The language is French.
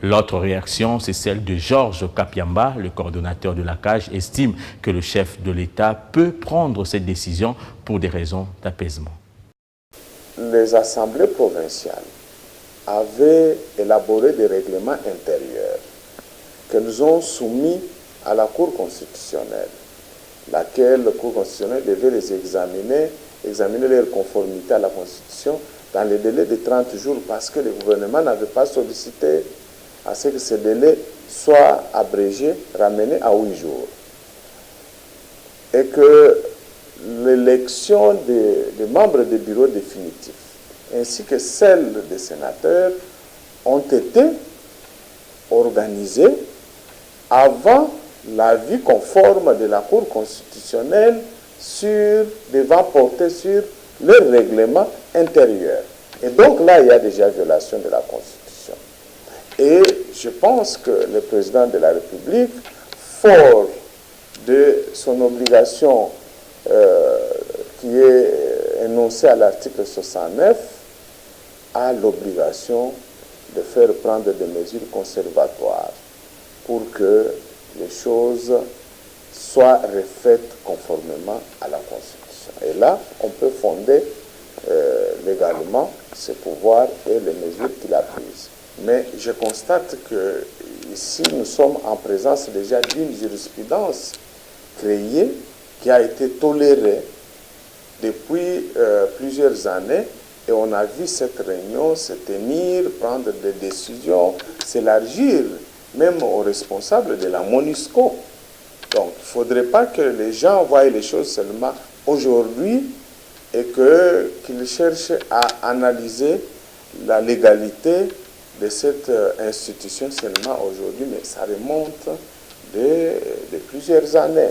L'autre réaction, c'est celle de Georges Kapiamba, le coordonnateur de la CAJ, estime que le chef de l'État peut prendre cette décision pour des raisons d'apaisement. Les assemblées provinciales avaient élaboré des règlements intérieurs qu'elles ont soumis à la Cour constitutionnelle, laquelle la Cour constitutionnelle devait les examiner leur conformité à la Constitution dans les délais de 30 jours parce que le gouvernement n'avait pas sollicité à ce que ce délai soit abrégé, ramené à 8 jours. Et que l'élection des membres du bureau définitif ainsi que celle des sénateurs ont été organisées avant l'avis conforme de la Cour constitutionnelle devant porter sur le règlement intérieur. Et donc là, il y a déjà violation de la Constitution. Et je pense que le président de la République, fort de son obligation qui est énoncée à l'article 69, a l'obligation de faire prendre des mesures conservatoires pour que les choses soient refaites conformément à la Constitution. Et là, on peut fonder légalement ses pouvoirs et les mesures qu'il a prises. Mais je constate que ici, nous sommes en présence déjà d'une jurisprudence créée qui a été tolérée depuis plusieurs années. Et on a vu cette réunion se tenir, prendre des décisions, s'élargir même aux responsables de la MONUSCO. Donc, il ne faudrait pas que les gens voient les choses seulement aujourd'hui et qu'ils cherchent à analyser la légalité de cette institution seulement aujourd'hui, mais ça remonte de plusieurs années.